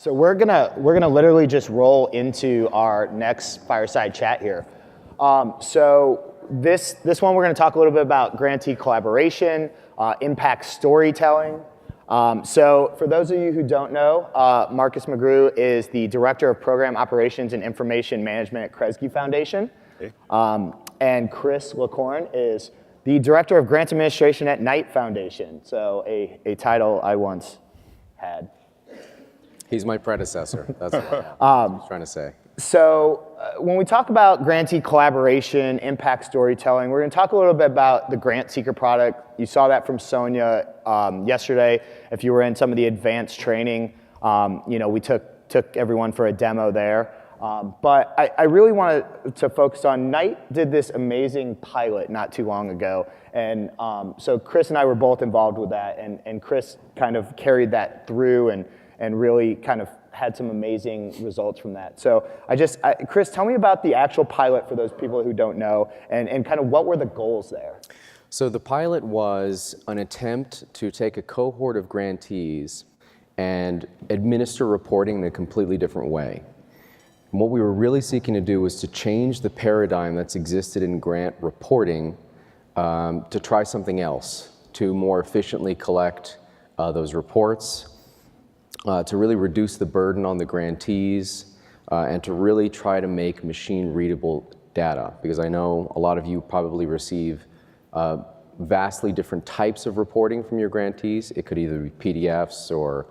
So we're gonna literally just roll into our next fireside chat here. So this one we're gonna talk a little bit about grantee collaboration, impact storytelling. So for those of you who don't know, Marcus McGrew is the Director of Program Operations and Information Management at Kresge Foundation. Hey. And Kris LeCorgne is the Director of Grant Administration at Knight Foundation. So a title I once had. He's my predecessor. That's what I was trying to say. So when we talk about grantee collaboration, impact storytelling, we're going to talk a little bit about the Grantseeker product. You saw that from Sonia yesterday. If you were in some of the advanced training, we took everyone for a demo there. But I really wanted to focus on Knight did this amazing pilot not too long ago. And so Kris and I were both involved with that. And Kris kind of carried that through and really kind of had some amazing results from that. So Kris, tell me about the actual pilot for those people who don't know, and kind of what were the goals there? So the pilot was an attempt to take a cohort of grantees and administer reporting in a completely different way. And what we were really seeking to do was to change the paradigm that's existed in grant reporting to try something else, to more efficiently collect those reports, to really reduce the burden on the grantees, and to really try to make machine-readable data. Because I know a lot of you probably receive vastly different types of reporting from your grantees. It could either be PDFs or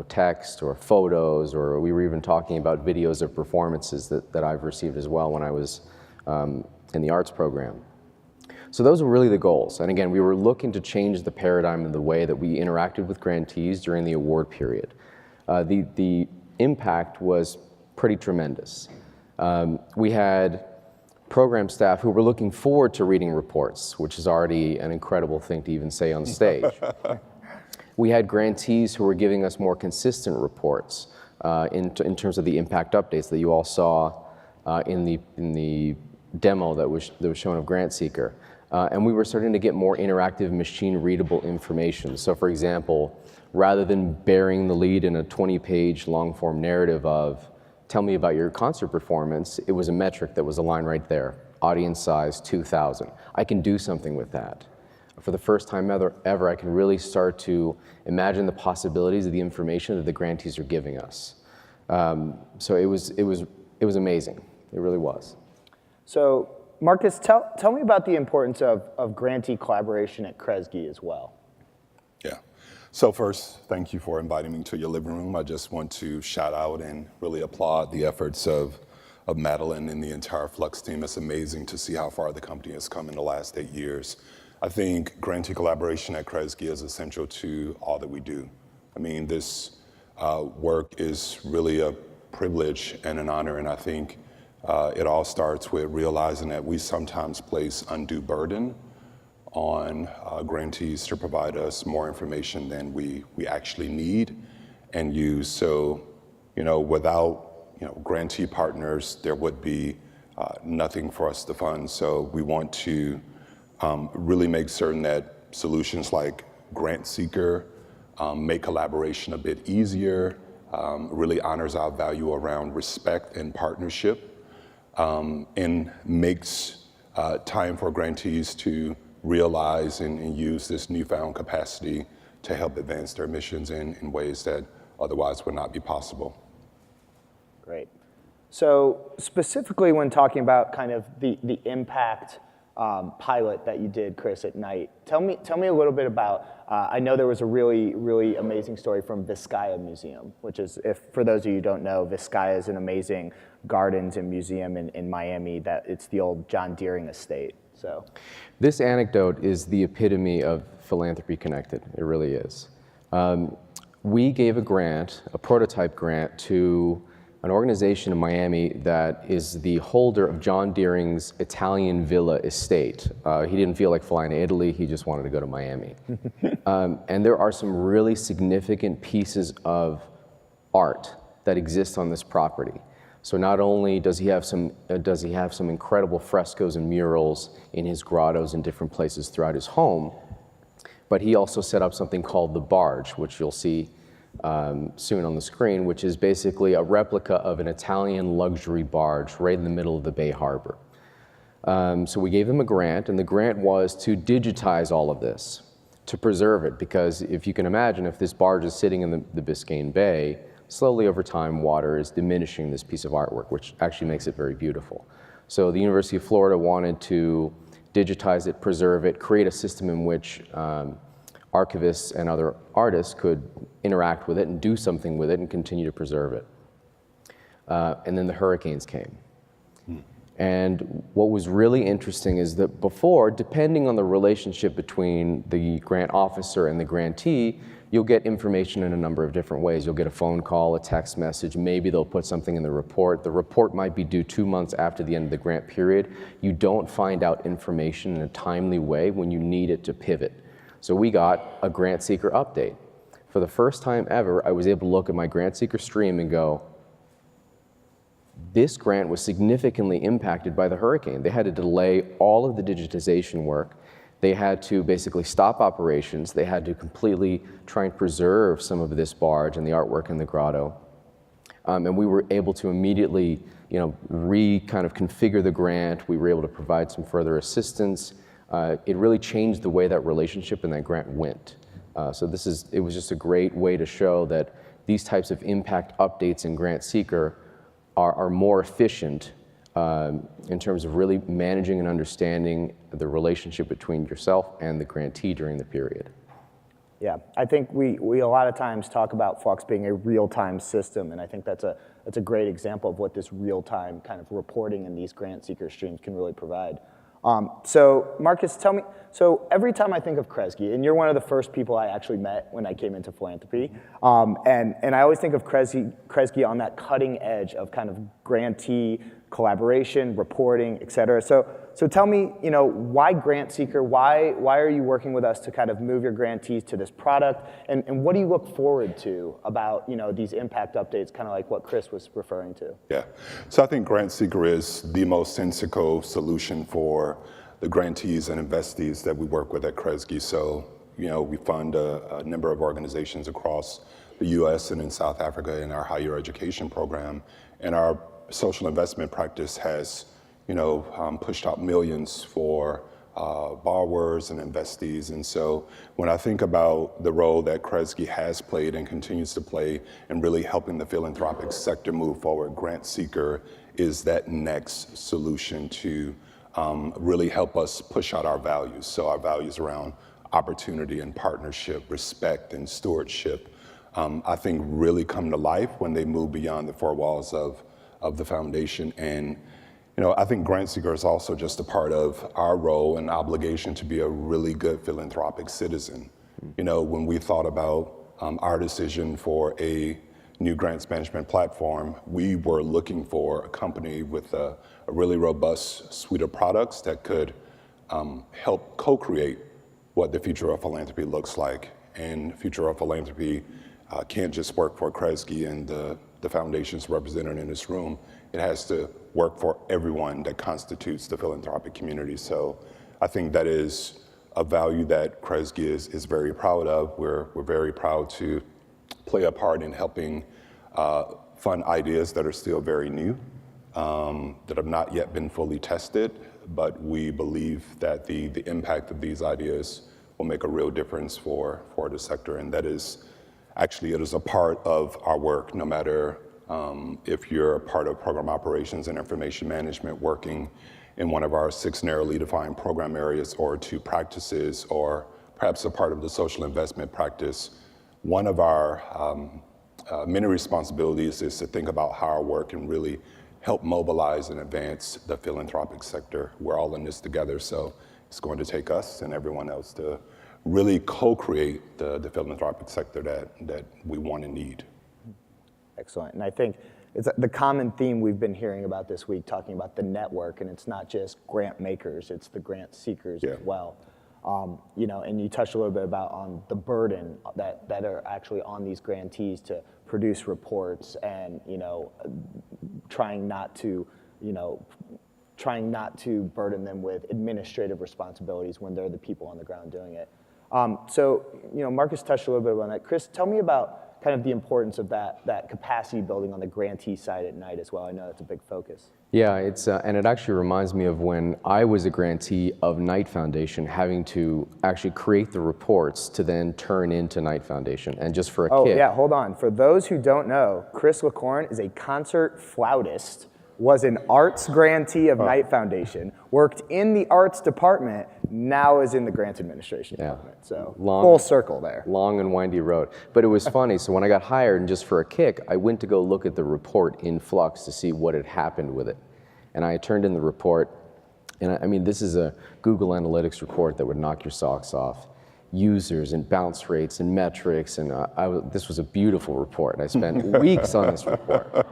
text or photos, or we were even talking about videos of performances that I've received as well when I was in the arts program. So those were really the goals. And again, we were looking to change the paradigm of the way that we interacted with grantees during the award period. The impact was pretty tremendous. We had program staff who were looking forward to reading reports, which is already an incredible thing to even say on stage. We had grantees who were giving us more consistent reports in terms of the impact updates that you all saw in the demo that was shown of Grantseeker. And we were starting to get more interactive, machine-readable information. So for example, rather than burying the lead in a 20-page long-form narrative of, tell me about your concert performance, it was a metric that was aligned right there. Audience size, 2,000. I can do something with that. For the first time ever, I can really start to imagine the possibilities of the information that the grantees are giving us. So it was amazing. It really was. So Marcus, tell me about the importance of grantee collaboration at Kresge as well. Yeah. So first, thank you for inviting me to your living room. I just want to shout out and really applaud the efforts of Madeline and the entire Fluxx team. It's amazing to see how far the company has come in the last 8 years. I think grantee collaboration at Kresge is essential to all that we do. I mean, this work is really a privilege and an honor, and I think it all starts with realizing that we sometimes place undue burden on grantees to provide us more information than we actually need and use. So, without grantee partners, there would be nothing for us to fund. So we want to really make certain that solutions like Grantseeker make collaboration a bit easier, really honors our value around respect and partnership, and makes time for grantees to realize and use this newfound capacity to help advance their missions in ways that otherwise would not be possible. Great. So specifically when talking about kind of the impact pilot that you did, Kris, at Knight, tell me a little bit about, I know there was a really, really amazing story from Vizcaya Museum, which is, for those of you who don't know, Vizcaya is an amazing gardens and museum in Miami it's the old John Deering estate. So this anecdote is the epitome of philanthropy connected. It really is. We gave a prototype grant to an organization in Miami that is the holder of John Deering's Italian villa estate. He didn't feel like flying to Italy, he just wanted to go to Miami. And there are some really significant pieces of art that exist on this property. So not only does he have some incredible frescoes and murals in his grottos in different places throughout his home, but he also set up something called the Barge, which you'll see soon on the screen, which is basically a replica of an Italian luxury barge right in the middle of the Bay Harbor. So we gave them a grant, and the grant was to digitize all of this, to preserve it, because if you can imagine, if this barge is sitting in the Biscayne Bay, slowly over time, water is diminishing this piece of artwork, which actually makes it very beautiful. So the University of Florida wanted to digitize it, preserve it, create a system in which archivists and other artists could interact with it and do something with it and continue to preserve it. And then the hurricanes came. And what was really interesting is that before, depending on the relationship between the grant officer and the grantee, you'll get information in a number of different ways. You'll get a phone call, a text message, maybe they'll put something in the report. The report might be due 2 months after the end of the grant period. You don't find out information in a timely way when you need it to pivot. So we got a Grantseeker update. For the first time ever, I was able to look at my Grantseeker stream and go, this grant was significantly impacted by the hurricane. They had to delay all of the digitization work. They had to basically stop operations. They had to completely try and preserve some of this barge and the artwork in the grotto. And we were able to immediately, kind of configure the grant. We were able to provide some further assistance. It really changed the way that relationship and that grant went. So it was just a great way to show that these types of impact updates in Grantseeker are more efficient in terms of really managing and understanding the relationship between yourself and the grantee during the period. Yeah, I think we a lot of times talk about Fluxx being a real-time system, and I think that's a great example of what this real-time kind of reporting in these Grantseeker streams can really provide. So Marcus, tell me, so every time I think of Kresge, and you're one of the first people I actually met when I came into philanthropy, and I always think of Kresge on that cutting edge of kind of grantee collaboration, reporting, et cetera. So tell me, why Grantseeker? Why are you working with us to kind of move your grantees to this product? And what do you look forward to about, these impact updates, kind of like what Kris was referring to? Yeah, so I think Grantseeker is the most sensical solution for the grantees and investees that we work with at Kresge. So, we fund a number of organizations across the US and in South Africa in our higher education program. And our social investment practice has, pushed out millions for borrowers and investees. And so when I think about the role that Kresge has played and continues to play in really helping the philanthropic sector move forward, Grantseeker is that next solution to really help us push out our values. So our values around opportunity and partnership, respect and stewardship, I think really come to life when they move beyond the four walls of the foundation. And I think Grantseeker is also just a part of our role and obligation to be a really good philanthropic citizen. When we thought about our decision for a new grants management platform, we were looking for a company with a really robust suite of products that could help co-create what the future of philanthropy looks like. And future of philanthropy can't just work for Kresge and the foundations represented in this room. It has to work for everyone that constitutes the philanthropic community. So I think that is a value that Kresge is very proud of. We're very proud to play a part in helping fund ideas that are still very new, that have not yet been fully tested, but we believe that the impact of these ideas will make a real difference for the sector. And that is, actually, it is a part of our work, no matter if you're a part of program operations and information management working in one of our 6 narrowly defined program areas or 2 practices, or perhaps a part of the social investment practice. One of our many responsibilities is to think about how our work can really help mobilize and advance the philanthropic sector. We're all in this together, so it's going to take us and everyone else to really co-create the philanthropic sector that we want and need. Excellent, and I think it's the common theme we've been hearing about this week, talking about the network, and it's not just grant makers, it's the grant seekers as well. And you touched a little bit about on the burden that are actually on these grantees to produce reports and, trying not to burden them with administrative responsibilities when they're the people on the ground doing it. So, Marcus touched a little bit on that. Kris, tell me about kind of the importance of that capacity building on the grantee side at Knight as well. I know that's a big focus. Yeah, and it actually reminds me of when I was a grantee of Knight Foundation, having to actually create the reports to then turn into Knight Foundation. And just for a Oh kick. yeah, hold on. For those who don't know, Kris LeCorgne is a concert flautist, was an arts grantee of Knight Foundation, worked in the arts department, now is in the grants administration department. So full circle there. Long and windy road. But it was funny, so when I got hired, and just for a kick, I went to go look at the report in Fluxx to see what had happened with it. And I turned in the report, and I mean, this is a Google Analytics report that would knock your socks off. Users and bounce rates and metrics, and this was a beautiful report, and I spent weeks on this report.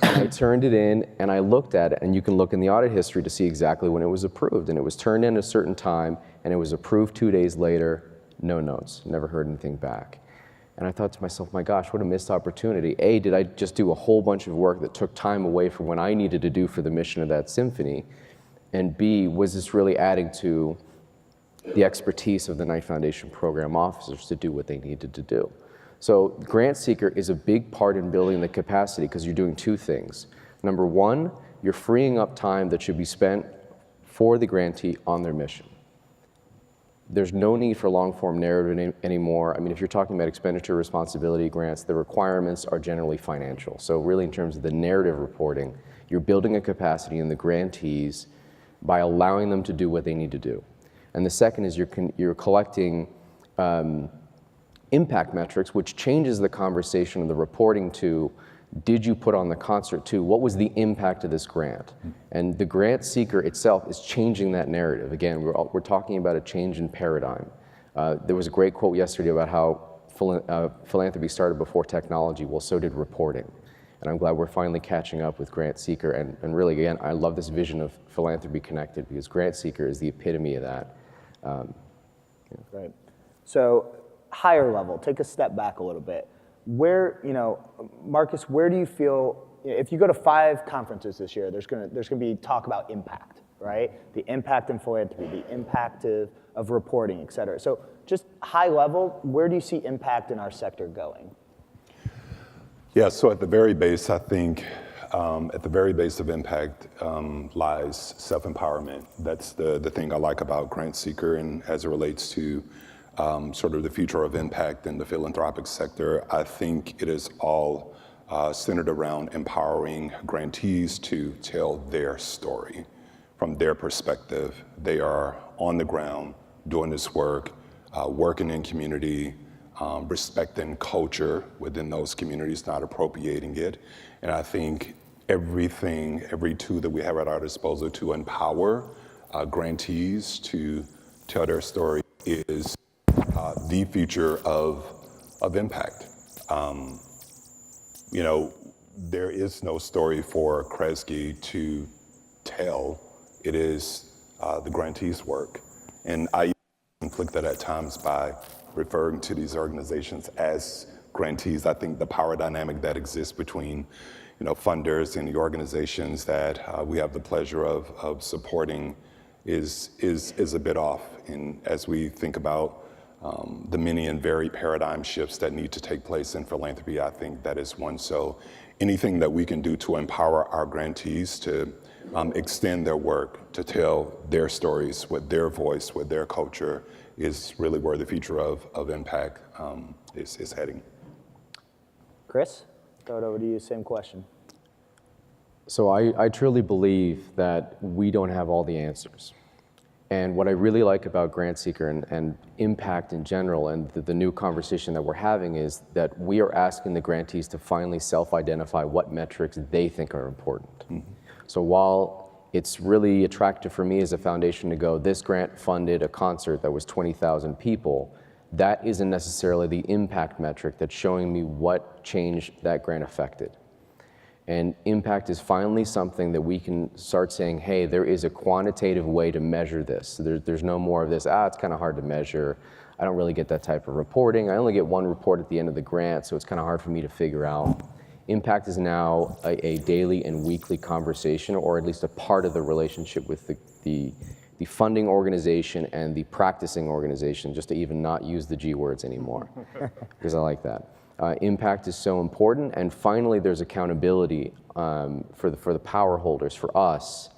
And I turned it in, and I looked at it, and you can look in the audit history to see exactly when it was approved. And it was turned in a certain time, and it was approved 2 days later, no notes, never heard anything back. And I thought to myself, my gosh, what a missed opportunity. A, did I just do a whole bunch of work that took time away from what I needed to do for the mission of that symphony? And B, was this really adding to the expertise of the Knight Foundation program officers to do what they needed to do? So Grantseeker is a big part in building the capacity because you're doing two things. Number one, you're freeing up time that should be spent for the grantee on their mission. There's no need for long-form narrative anymore. I mean, if you're talking about expenditure responsibility grants, the requirements are generally financial. So really in terms of the narrative reporting, you're building a capacity in the grantees by allowing them to do what they need to do. And the second is you're collecting impact metrics, which changes the conversation of the reporting to, did you put on the concert to, what was the impact of this grant? And the grant seeker itself is changing that narrative. Again, we're talking about a change in paradigm. There was a great quote yesterday about how philanthropy started before technology. Well, so did reporting. And I'm glad we're finally catching up with Grantseeker. And really, again, I love this vision of philanthropy connected because Grantseeker is the epitome of that. Right. So higher level, take a step back a little bit. Where, Marcus, where do you feel, if you go to 5 conferences this year, there's gonna be talk about impact, right? The impact in philanthropy, the impact of reporting, et cetera. So just high level, where do you see impact in our sector going? Yeah, so at the very base, I think at the very base of impact lies self-empowerment. That's the thing I like about Grantseeker, and as it relates to sort of the future of impact in the philanthropic sector, I think it is all centered around empowering grantees to tell their story from their perspective. They are on the ground doing this work, working in community, respecting culture within those communities, not appropriating it. And I think every tool that we have at our disposal to empower grantees to tell their story is the future of impact. There is no story for Kresge to tell. It is the grantees' work. And I conflict that at times by referring to these organizations as grantees. I think the power dynamic that exists between funders and the organizations that we have the pleasure of supporting is a bit off. And as we think about the many and varied paradigm shifts that need to take place in philanthropy, I think that is one. So anything that we can do to empower our grantees to extend their work, to tell their stories with their voice, with their culture, is really where the future of impact is heading. Kris, throw it over to you, same question. So I truly believe that we don't have all the answers. And what I really like about Grantseeker and impact in general and the new conversation that we're having is that we are asking the grantees to finally self-identify what metrics they think are important. Mm-hmm. So while it's really attractive for me as a foundation to go, this grant funded a concert that was 20,000 people, that isn't necessarily the impact metric that's showing me what change that grant affected. And impact is finally something that we can start saying, hey, there is a quantitative way to measure this. There's no more of this, it's kind of hard to measure. I don't really get that type of reporting. I only get one report at the end of the grant, so it's kind of hard for me to figure out. Impact is now a daily and weekly conversation, or at least a part of the relationship with the funding organization and the practicing organization, just to even not use the G words anymore, because I like that. Impact is so important, and finally there's accountability for the power holders, for us,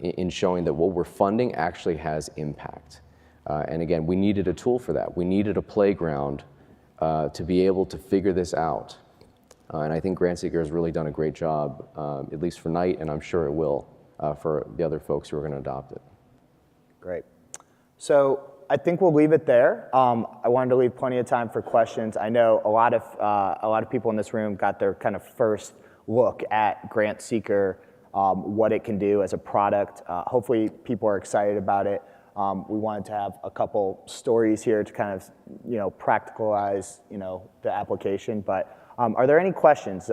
in showing that what we're funding actually has impact. And again, we needed a tool for that. We needed a playground to be able to figure this out. And I think Grantseeker has really done a great job, at least for Knight, and I'm sure it will for the other folks who are going to adopt it. Great. So I think we'll leave it there. I wanted to leave plenty of time for questions. I know a lot of people in this room got their kind of first look at Grantseeker, what it can do as a product. Hopefully people are excited about it. We wanted to have a couple stories here to kind of, practicalize, the application. But are there any questions?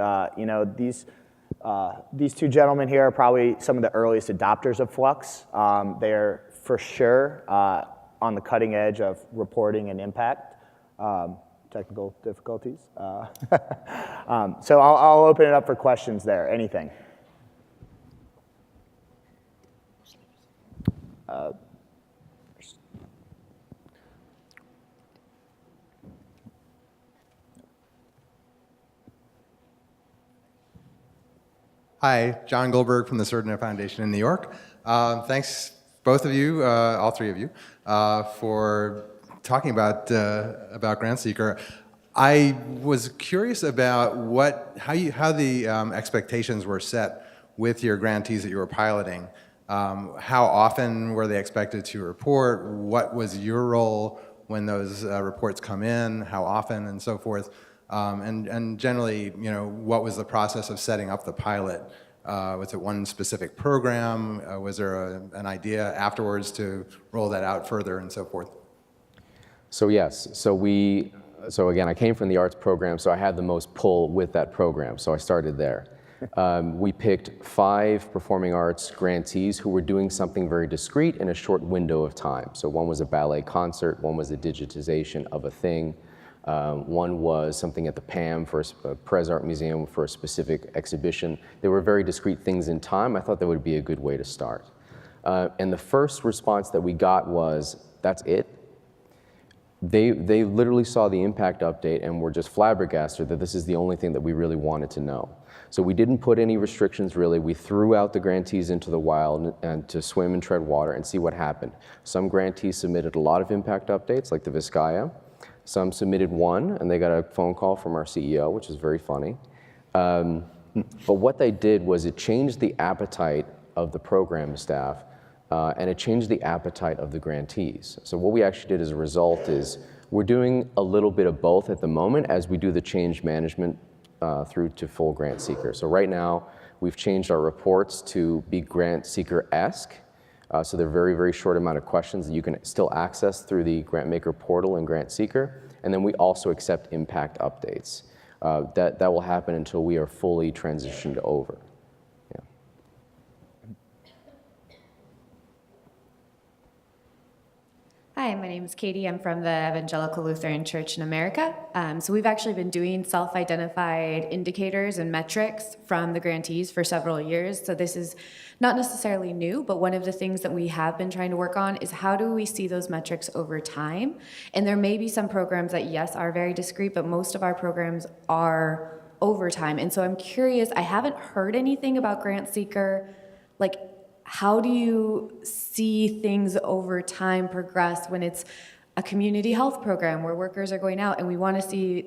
These two gentlemen here are probably some of the earliest adopters of Fluxx. They're for sure on the cutting edge of reporting and impact. Technical difficulties. So I'll open it up for questions there. Anything? Hi, John Goldberg from the Surdner Foundation in New York. Thanks, both of you, all three of you, for talking about Grantseeker. I was curious about how the expectations were set with your grantees that you were piloting. How often were they expected to report? What was your role when those reports come in? How often, and so forth? And generally, what was the process of setting up the pilot? Was it one specific program? Was there an idea afterwards to roll that out further, and so forth? So yes, so again, I came from the arts program, so I had the most pull with that program, so I started there. We picked 5 performing arts grantees who were doing something very discrete in a short window of time. So one was a ballet concert, one was a digitization of a thing, one was something at the PAM for a Pres Art Museum for a specific exhibition. They were very discrete things in time. I thought that would be a good way to start. And the first response that we got was, that's it? They literally saw the impact update and were just flabbergasted that this is the only thing that we really wanted to know. So we didn't put any restrictions really. We threw out the grantees into the wild and to swim and tread water and see what happened. Some grantees submitted a lot of impact updates, like the Vizcaya. Some submitted one, and they got a phone call from our CEO, which is very funny. But what they did was it changed the appetite of the program staff, and it changed the appetite of the grantees. So what we actually did as a result is we're doing a little bit of both at the moment as we do the change management through to full Grantseeker. So right now, we've changed our reports to be Grantseeker-esque. So they're very, very short amount of questions that you can still access through the Grantmaker portal and Grantseeker. And then we also accept impact updates. That will happen until we are fully transitioned over. Yeah. Hi, my name is Katie. I'm from the Evangelical Lutheran Church in America. So we've actually been doing self-identified indicators and metrics from the grantees for several years. So this is not necessarily new, but one of the things that we have been trying to work on is how do we see those metrics over time? And there may be some programs that, yes, are very discrete, but most of our programs are over time. And so I'm curious, I haven't heard anything about Grantseeker, like, how do you see things over time progress when it's a community health program where workers are going out and we want to see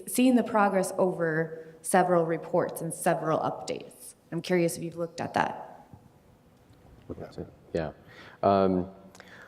seeing the progress over several reports and several updates? I'm curious if you've looked at that. Yeah.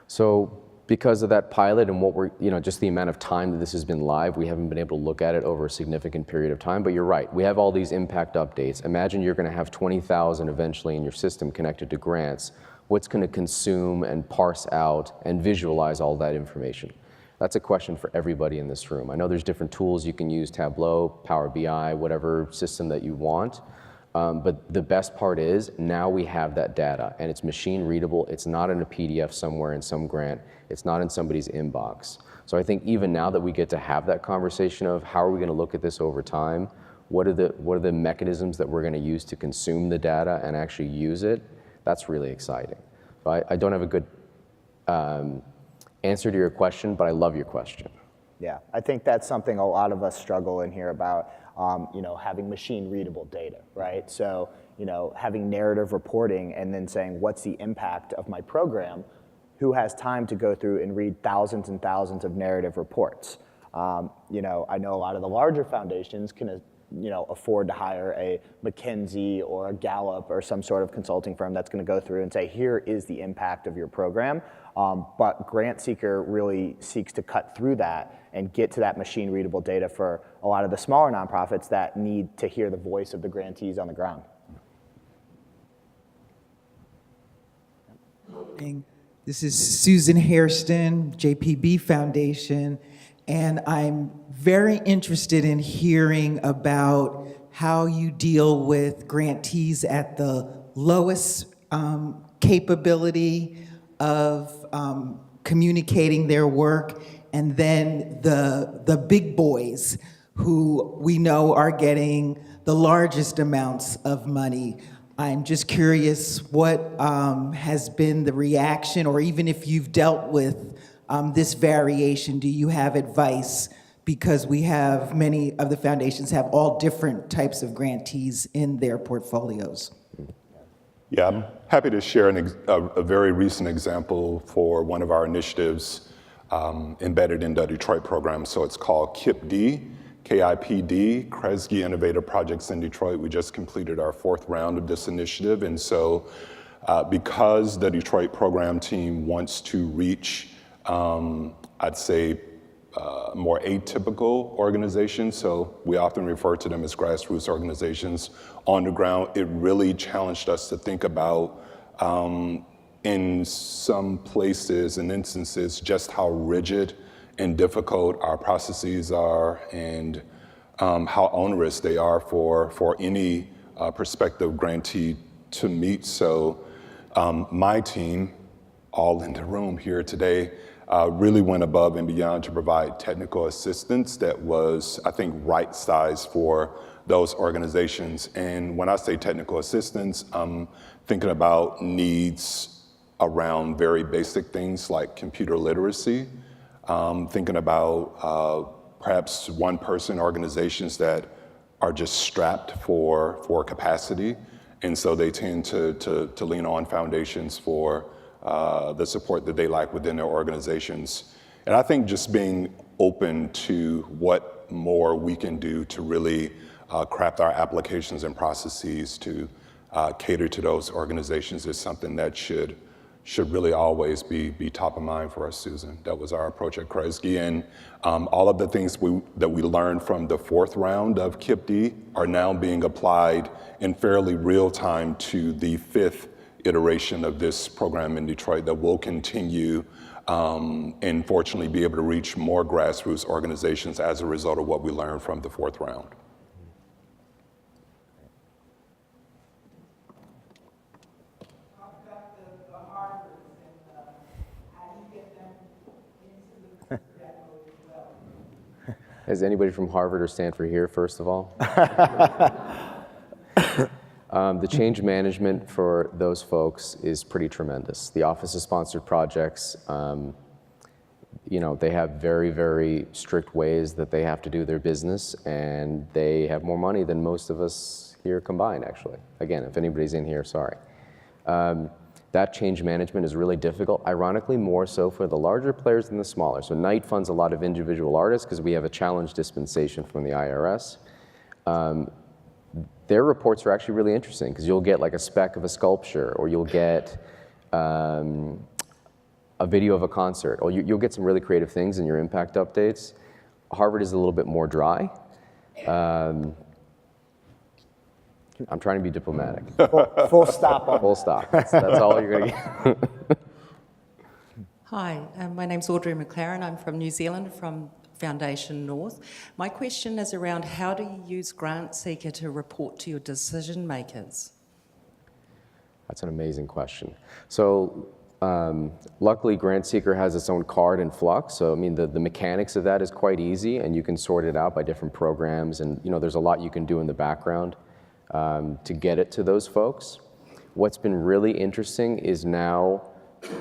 So because of that pilot and what we're, just the amount of time that this has been live, we haven't been able to look at it over a significant period of time, but you're right. We have all these impact updates. Imagine you're going to have 20,000 eventually in your system connected to grants. What's going to consume and parse out and visualize all that information? That's a question for everybody in this room. I know there's different tools you can use, Tableau, Power BI, whatever system that you want. But the best part is now we have that data and it's machine readable. It's not in a PDF somewhere in some grant. It's not in somebody's inbox. So I think even now that we get to have that conversation of how are we going to look at this over time, what are the mechanisms that we're going to use to consume the data and actually use it, that's really exciting. I don't have a good answer to your question, but I love your question. Yeah, I think that's something a lot of us struggle in here about, having machine readable data, right? So, having narrative reporting and then saying, what's the impact of my program? Who has time to go through and read thousands and thousands of narrative reports? I know a lot of the larger foundations can, afford to hire a McKinsey or a Gallup or some sort of consulting firm that's going to go through and say, here is the impact of your program. But Grantseeker really seeks to cut through that and get to that machine readable data for a lot of the smaller nonprofits that need to hear the voice of the grantees on the ground. This is Susan Hairston, JPB Foundation, and I'm very interested in hearing about how you deal with grantees at the lowest capability of communicating their work, and then the big boys who we know are getting the largest amounts of money. I'm just curious what has been the reaction, or even if you've dealt with this variation, do you have advice? Because we have many of the foundations have all different types of grantees in their portfolios. Yeah, I'm happy to share a very recent example for one of our initiatives embedded in the Detroit program. So it's called KIPD, KIPD, Kresge Innovative Projects in Detroit. We just completed our 4th round of this initiative. And so because the Detroit program team wants to reach, I'd say, more atypical organizations, so we often refer to them as grassroots organizations on the ground, it really challenged us to think about, in some places and instances, just how rigid and difficult our processes are, and how onerous they are for any prospective grantee to meet. So my team, all in the room here today, really went above and beyond to provide technical assistance that was, I think, right-sized for those organizations. And when I say technical assistance, I'm thinking about needs around very basic things like computer literacy, thinking about perhaps one-person organizations that are just strapped for capacity, and so they tend to lean on foundations for the support that they like within their organizations. And I think just being open to what more we can do to really craft our applications and processes to cater to those organizations is something that should really always be top of mind for us, Susan. That was our approach at Kresge. And all of the things that we learned from the 4th round of KIPD are now being applied in fairly real time to the 5th iteration of this program in Detroit that will continue and fortunately be able to reach more grassroots organizations as a result of what we learned from the 4th round. Is anybody from Harvard or Stanford here, first of all? The change management for those folks is pretty tremendous. The Office of Sponsored Projects, they have very, very strict ways that they have to do their business, and they have more money than most of us here combined, actually. Again, if anybody's in here, sorry. That change management is really difficult, ironically more so for the larger players than the smaller. So Knight funds a lot of individual artists because we have a challenge dispensation from the IRS. Their reports are actually really interesting because you'll get like a spec of a sculpture, or you'll get a video of a concert, or you'll get some really creative things in your impact updates. Harvard is a little bit more dry. I'm trying to be diplomatic. Full stop on Full stop. That's all you're going to get. Hi, my name's Audrey McLaren. I'm from New Zealand, from Foundation North. My question is around how do you use Grantseeker to report to your decision makers? That's an amazing question. So luckily, Grantseeker has its own card in Fluxx. So I mean, the mechanics of that is quite easy, and you can sort it out by different programs. And there's a lot you can do in the background to get it to those folks. What's been really interesting is now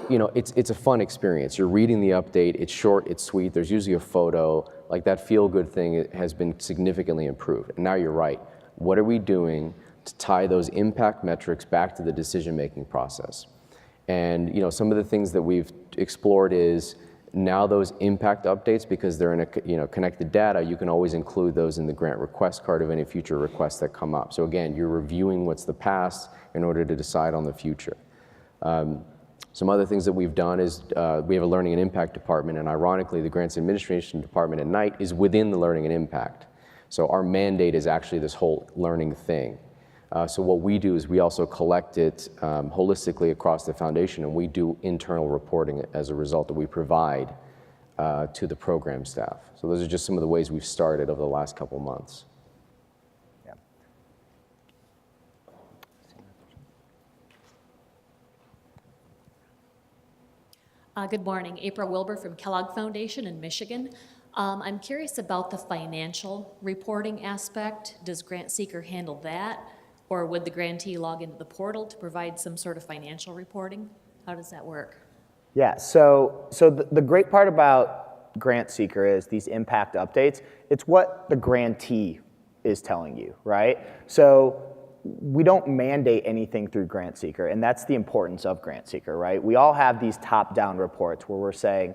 it's a fun experience. You're reading the update, it's short, it's sweet, there's usually a photo, like that feel-good thing has been significantly improved. And now you're right, what are we doing to tie those impact metrics back to the decision-making process? And some of the things that we've explored is now those impact updates, because they're in a connected data, you can always include those in the grant request card of any future requests that come up. So again, you're reviewing what's the past in order to decide on the future. Some other things that we've done is we have a learning and impact department, and ironically, the grants administration department at Knight is within the learning and impact. So our mandate is actually this whole learning thing. So what we do is we also collect it holistically across the foundation, and we do internal reporting as a result that we provide to the program staff. So those are just some of the ways we've started over the last couple months. Good morning, April Wilbur from Kellogg Foundation in Michigan. I'm curious about the financial reporting aspect. Does Grantseeker handle that? Or would the grantee log into the portal to provide some sort of financial reporting? How does that work? Yeah, so the great part about Grantseeker is these impact updates. It's what the grantee is telling you, right? So we don't mandate anything through Grantseeker, and that's the importance of Grantseeker, right? We all have these top-down reports where we're saying,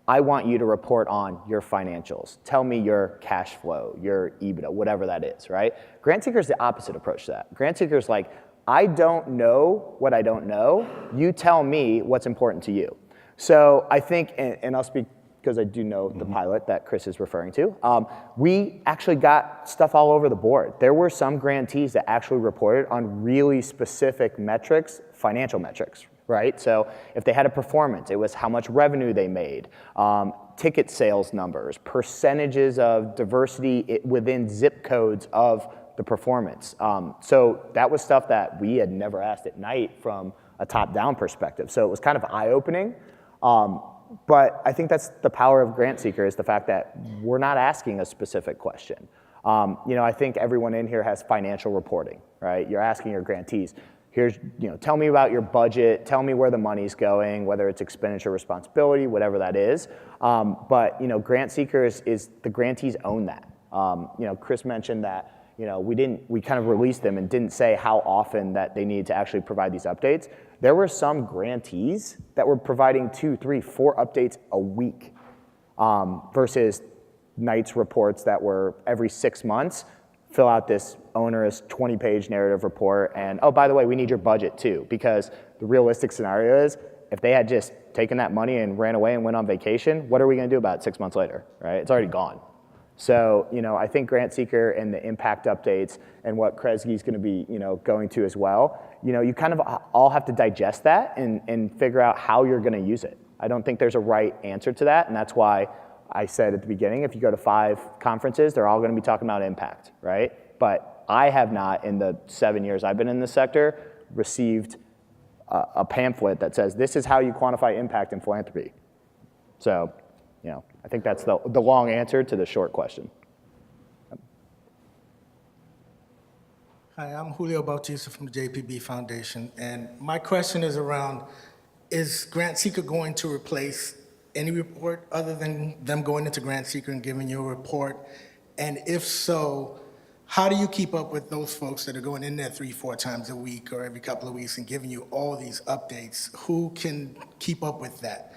I want you to report on your financials. Tell me your cash flow, your EBITDA, whatever that is, right? Grantseeker is the opposite approach to that. Grantseeker is like, I don't know what I don't know. You tell me what's important to you. So I think, and I'll speak because I do know the pilot that Kris is referring to, we actually got stuff all over the board. There were some grantees that actually reported on really specific metrics, financial metrics, right? So if they had a performance, it was how much revenue they made, ticket sales numbers, percentages of diversity within zip codes of the performance. So that was stuff that we had never asked at Knight from a top-down perspective. So it was kind of eye-opening. But I think that's the power of Grantseeker, is the fact that we're not asking a specific question. I think everyone in here has financial reporting, right? You're asking your grantees, tell me about your budget, tell me where the money's going, whether it's expenditure responsibility, whatever that is. But Grantseeker is the grantees own that. Kris mentioned that we kind of released them and didn't say how often that they needed to actually provide these updates. There were some grantees that were providing 2, 3, 4 updates a week versus Knight's reports that were every 6 months, fill out this onerous 20-page narrative report, and oh, by the way, we need your budget too, because the realistic scenario is if they had just taken that money and ran away and went on vacation, what are we gonna do about it 6 months later, right? It's already gone. So, I think Grantseeker and the impact updates and what Kresge is going to be, going to as well, you kind of all have to digest that and figure out how you're going to use it. I don't think there's a right answer to that, and that's why I said at the beginning, if you go to 5 conferences, they're all going to be talking about impact, right? But I have not, in the 7 years I've been in this sector, received a pamphlet that says this is how you quantify impact in philanthropy. So, I think that's the long answer to the short question. Hi, I'm Julio Bautista from the JPB Foundation, and my question is around, is Grantseeker going to replace any report other than them going into Grantseeker and giving you a report? And if so, how do you keep up with those folks that are going in there 3-4 times a week or every couple of weeks and giving you all these updates? Who can keep up with that?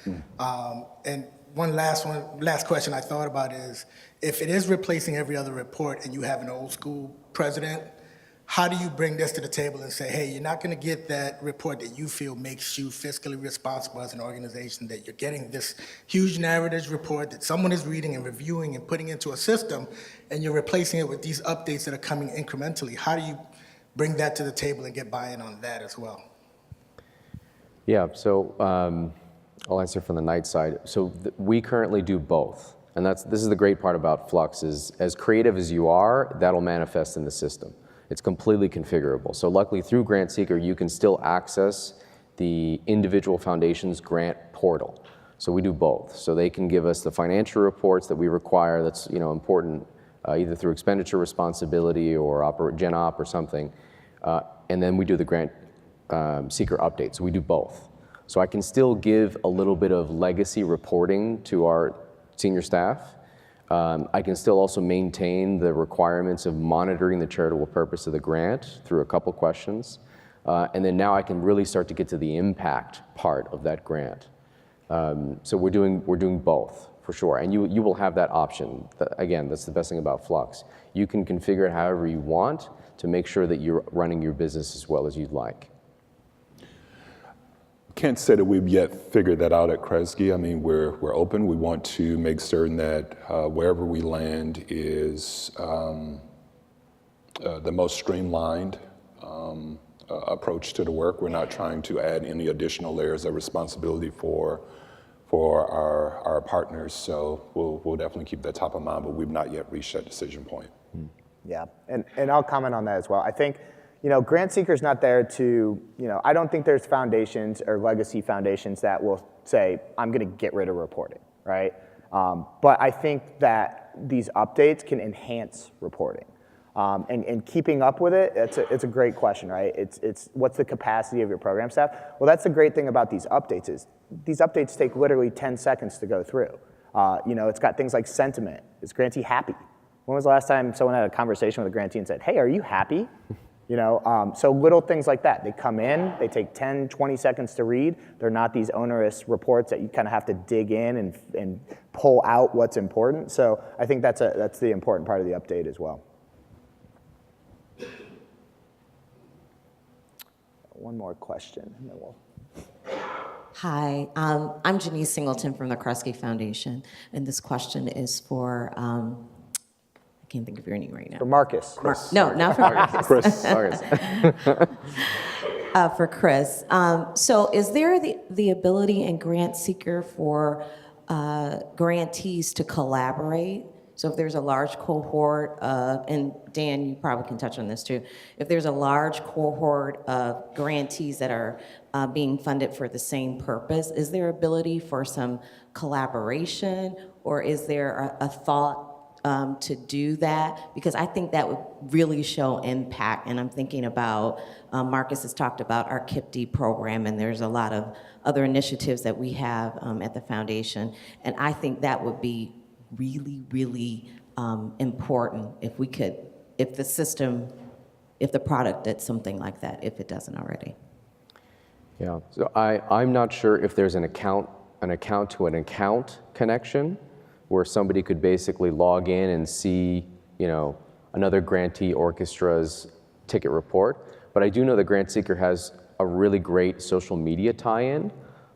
And one last question I thought about is, if it is replacing every other report and you have an old school president, how do you bring this to the table and say, hey, you're not going to get that report that you feel makes you fiscally responsible as an organization, that you're getting this huge narratives report that someone is reading and reviewing and putting into a system, and you're replacing it with these updates that are coming incrementally? How do you bring that to the table and get buy-in on that as well? Yeah, so I'll answer from the Knight side. So we currently do both. And this is the great part about Fluxx, is as creative as you are, that'll manifest in the system. It's completely configurable. So luckily through Grantseeker, you can still access the individual foundation's grant portal. So we do both. So they can give us the financial reports that we require that's important, either through expenditure responsibility or Gen Op or something. And then we do the Grantseeker updates. So we do both. So I can still give a little bit of legacy reporting to our senior staff. I can still also maintain the requirements of monitoring the charitable purpose of the grant through a couple questions. And then now I can really start to get to the impact part of that grant. So we're doing both, for sure. And you will have that option. Again, that's the best thing about Fluxx. You can configure it however you want to make sure that you're running your business as well as you'd like. Can't say that we've yet figured that out at Kresge. I mean, we're open. We want to make certain that wherever we land is the most streamlined approach to the work. We're not trying to add any additional layers of responsibility for our partners. So we'll definitely keep that top of mind, but we've not yet reached that decision point. Yeah, and I'll comment on that as well. I think, Grantseeker's not there to, I don't think there's foundations or legacy foundations that will say, I'm going to get rid of reporting, right? But I think that these updates can enhance reporting. And keeping up with it, it's a great question, right? It's what's the capacity of your program staff? Well, that's the great thing about these updates is these updates take literally 10 seconds to go through. It's got things like sentiment. Is grantee happy? When was the last time someone had a conversation with a grantee and said, hey, are you happy? So little things like that. They come in, they take 10, 20 seconds to read. They're not these onerous reports that you kind of have to dig in and pull out what's important. So I think that's the important part of the update as well. One more question, and then we'll... Hi, I'm Janice Singleton from the Kresge Foundation, and this question is for, I can't think of your name right now. For Marcus. No, not for Marcus. Kris. For Kris. So is there the ability in Grantseeker for grantees to collaborate? So if there's a large cohort of, and Dan, you probably can touch on this too, if there's a large cohort of grantees that are being funded for the same purpose, is there ability for some collaboration, or is there a thought to do that? Because I think that would really show impact, and I'm thinking about, Marcus has talked about our KIPD program, and there's a lot of other initiatives that we have at the foundation, and I think that would be really, really important if we could, if the product did something like that, if it doesn't already. Yeah, so I'm not sure if there's an account to an account connection where somebody could basically log in and see, another grantee orchestra's ticket report. But I do know that Grantseeker has a really great social media tie-in.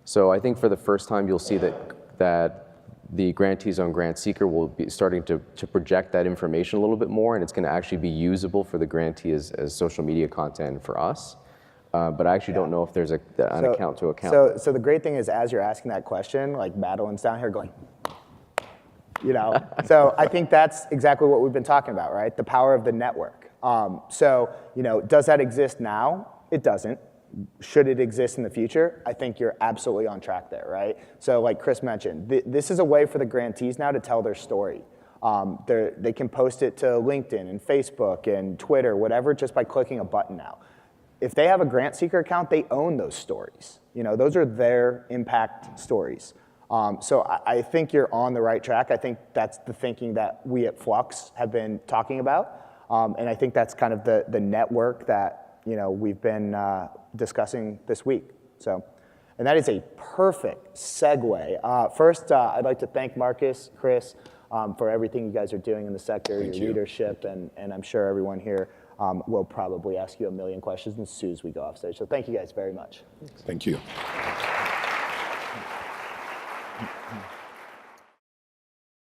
So I think for the first time you'll see that the grantees on Grantseeker will be starting to project that information a little bit more, and it's going to actually be usable for the grantee as social media content for us. But I actually don't know if there's an account to account. So the great thing is, as you're asking that question, like Madeline's down here going, So I think that's exactly what we've been talking about, right? The power of the network. Does that exist now? It doesn't. Should it exist in the future? I think you're absolutely on track there, right? So like Kris mentioned, this is a way for the grantees now to tell their story. They can post it to LinkedIn and Facebook and Twitter, whatever, just by clicking a button now. If they have a Grantseeker account, they own those stories. Those are their impact stories. So I think you're on the right track. I think that's the thinking that we at Fluxx have been talking about. And I think that's kind of the network that we've been discussing this week. And that is a perfect segue. First, I'd like to thank Marcus, Kris, for everything you guys are doing in the sector, your leadership, and I'm sure everyone here will probably ask you a million questions as soon as we go off stage. So thank you guys very much. Thank you.